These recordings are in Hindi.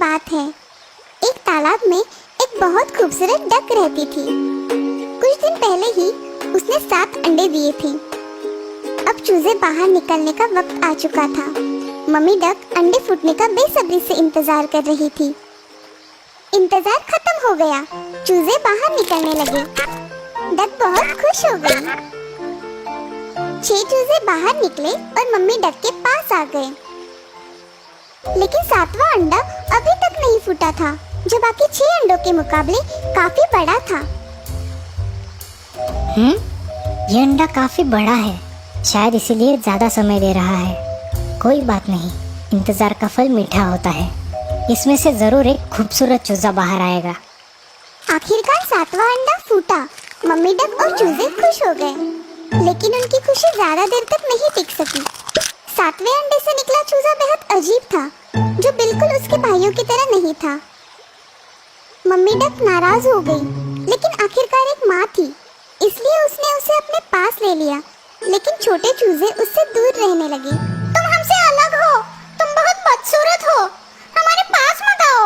बात है। एक तालाब में एक बहुत खूबसूरत डक रहती थी। कुछ दिन पहले ही उसने 7 अंडे दिए थे। अब चूजे बाहर निकलने का वक्त आ चुका था। मम्मी डक अंडे फूटने का बेसब्री से इंतजार कर रही थी। इंतजार खत्म हो गया। चूजे बाहर निकलने लगे। डक बहुत खुश हो गई। 6 चूजे बाहर निकले और मम्मी डक के पास आ गए। लेकिन 7वां अंडा अभी तक नहीं फूटा था, जो बाकी 6 अंडों के मुकाबले काफी बड़ा था। ये अंडा काफी बड़ा है, शायद इसीलिए ज्यादा समय ले रहा है। कोई बात नहीं, इंतजार का फल मीठा होता है। इसमें से जरूर एक खूबसूरत चूजा बाहर आएगा। आखिरकार 7वां अंडा फूटा। मम्मी डक और चूजे खुश हो गए, लेकिन उनकी खुशी ज्यादा देर तक नहीं टिक सकी। 7वें अंडे से निकला चूजा बेहद अजीब था, जो बिल्कुल उसके भाइयों की तरह नहीं था। मम्मी डक नाराज हो गई, लेकिन आखिरकार एक माँ थी, इसलिए उसने उसे अपने पास ले लिया। लेकिन छोटे चूजे उससे दूर रहने लगे। तुम हमसे अलग हो, तुम बहुत बदसूरत हो, हमारे पास मत आओ।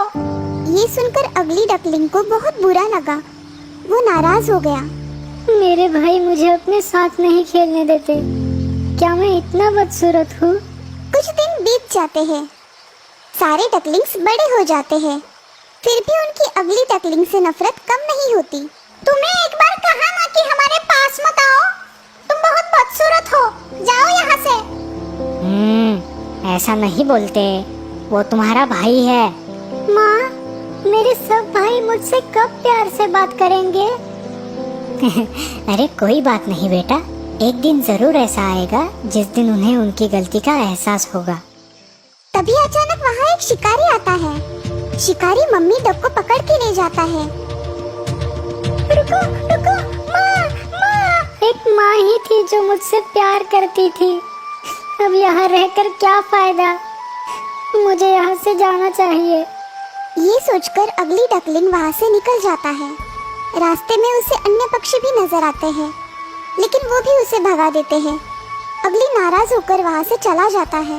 ये सुनकर अगली डकलिंग को बहुत बुरा लगा। वो नाराज हो गया। मेरे भाई मुझे अपने साथ नहीं खेलने देते। क्या मैं इतना बदसूरत हूँ? कुछ दिन बीत जाते हैं। सारे डकलिंग्स बड़े हो जाते हैं, फिर भी उनकी अगली डकलिंग से नफरत कम नहीं होती। तुम्हें एक बार कहा ना कि हमारे पास मत आओ, तुम बहुत बदसूरत हो, जाओ यहाँ से। ऐसा नहीं बोलते, वो तुम्हारा भाई है। माँ, मेरे सब भाई मुझसे कब प्यार से बात करेंगे? अरे कोई बात नहीं बेटा, एक दिन जरूर ऐसा आएगा जिस दिन उन्हें उनकी गलती का एहसास होगा। तभी अचानक वहाँ एक शिकारी आता है। शिकारी मम्मी डक को पकड़ के ले जाता है। रुको, रुको, माँ, माँ। एक माँ ही थी जो मुझसे प्यार करती थी। अब यहाँ रहकर क्या फायदा? मुझे यहाँ से जाना चाहिए। ये सोचकर अगली डकलिंग वहाँ से निकल जाता है। रास्ते में उसे अन्य पक्षी भी नजर आते हैं, लेकिन वो भी उसे भगा देते हैं। अगली नाराज होकर वहाँ से चला जाता है।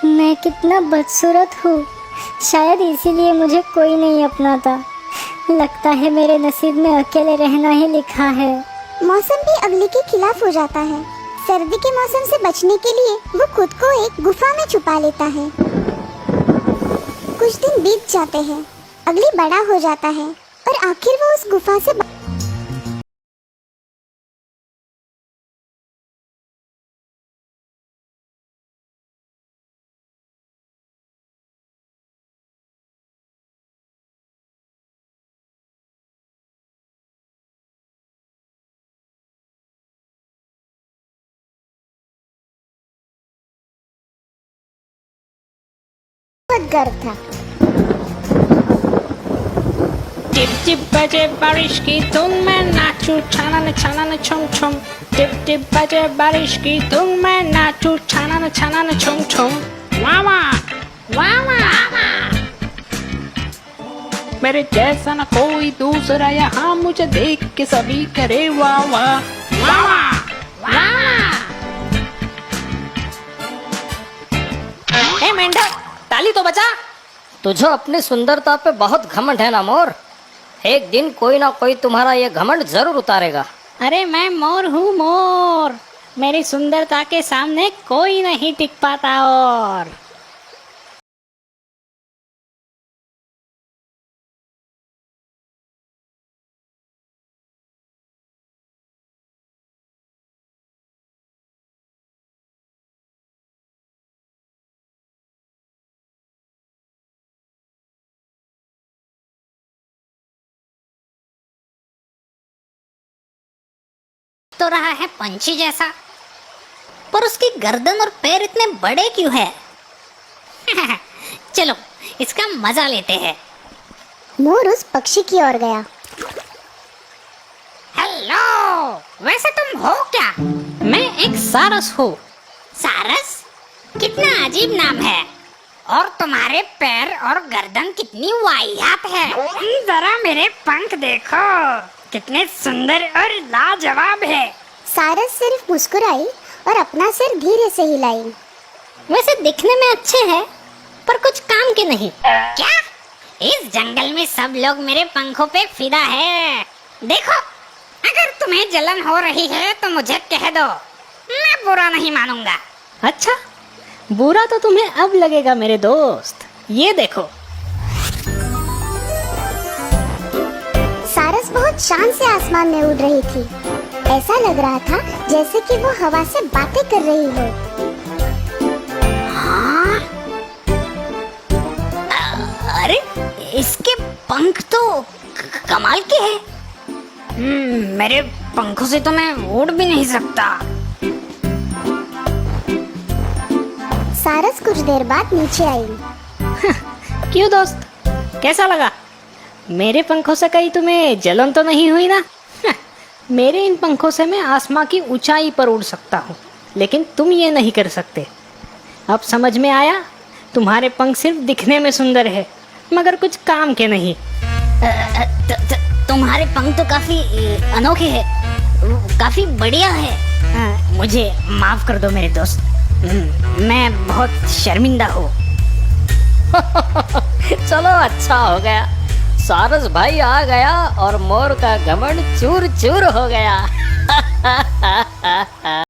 मैं कितना बदसूरत हूँ, शायद इसीलिए मुझे कोई नहीं अपनाता। लगता है मेरे नसीब में अकेले रहना ही लिखा है। मौसम भी अगली के खिलाफ हो जाता है। सर्दी के मौसम से बचने के लिए वो खुद को एक गुफा में छुपा लेता है। कुछ दिन बीत जाते हैं। अगली बड़ा हो जाता है और आखिर वो उस गुफा से बहुत गर्व था। टिप टिप बजे बारिश की धुन में नाचूं छानन छानन छुम छुम। टिप टिप बजे बारिश की धुन में नाचूं छानन छानन छुम छुम। वाह वाह वाह वाह, मेरे जैसा न कोई दूसरा यहाँ, मुझे देख के सभी करे वाह वाह वाह वाह वाह। ए मेंढक, ताली तो बजा। तुझे अपनी सुंदरता पे बहुत घमंड है ना मोर। एक दिन कोई ना कोई तुम्हारा ये घमंड जरूर उतारेगा। अरे मैं मोर हूँ मोर, मेरी सुंदरता के सामने कोई नहीं टिक पाता। और तो रहा है पंछी जैसा, पर उसकी गर्दन और पैर इतने बड़े क्यों है? चलो इसका मजा लेते हैं। मोर उस पक्षी की ओर गया। हेलो, वैसे तुम हो क्या? मैं एक सारस हूँ। सारस? कितना अजीब नाम है। और तुम्हारे पैर और गर्दन कितनी वाहियात है। जरा मेरे पंख देखो, कितने सुंदर और लाजवाब है। सारस सिर्फ मुस्कुराई और अपना सिर धीरे से हिलाई। वैसे दिखने में अच्छे हैं, पर कुछ काम के नहीं। क्या? इस जंगल में सब लोग मेरे पंखों पे फिदा है। देखो, अगर तुम्हें जलन हो रही है तो मुझे कह दो, मैं बुरा नहीं मानूंगा। अच्छा, बुरा तो तुम्हें अब लगेगा मेरे दोस्त। ये देखो। सारस बहुत शान से आसमान में उड़ रही थी। ऐसा लग रहा था जैसे कि वो हवा से बातें कर रही हो। हाँ? अरे इसके पंख तो कमाल के हैं। मेरे पंखों से तो मैं उड़ भी नहीं सकता। सारस कुछ देर बाद नीचे आई। क्यों दोस्त, कैसा लगा? मेरे पंखों से कहीं तुम्हें जलन तो नहीं हुई ना? मेरे इन पंखों से मैं आसमां की ऊंचाई पर उड़ सकता हूँ, लेकिन तुम ये नहीं कर सकते। अब समझ में आया? तुम्हारे पंख सिर्फ दिखने में सुंदर है, मगर कुछ काम के नहीं। तुम्हारे पंख तो काफी अनोखे है, काफी बढ़िया है। मुझे माफ कर दो मेरे दोस्त, मैं बहुत शर्मिंदा हूँ। चलो अच्छा हो गया, सारस भाई आ गया और मोर का घमंड चूर चूर हो गया।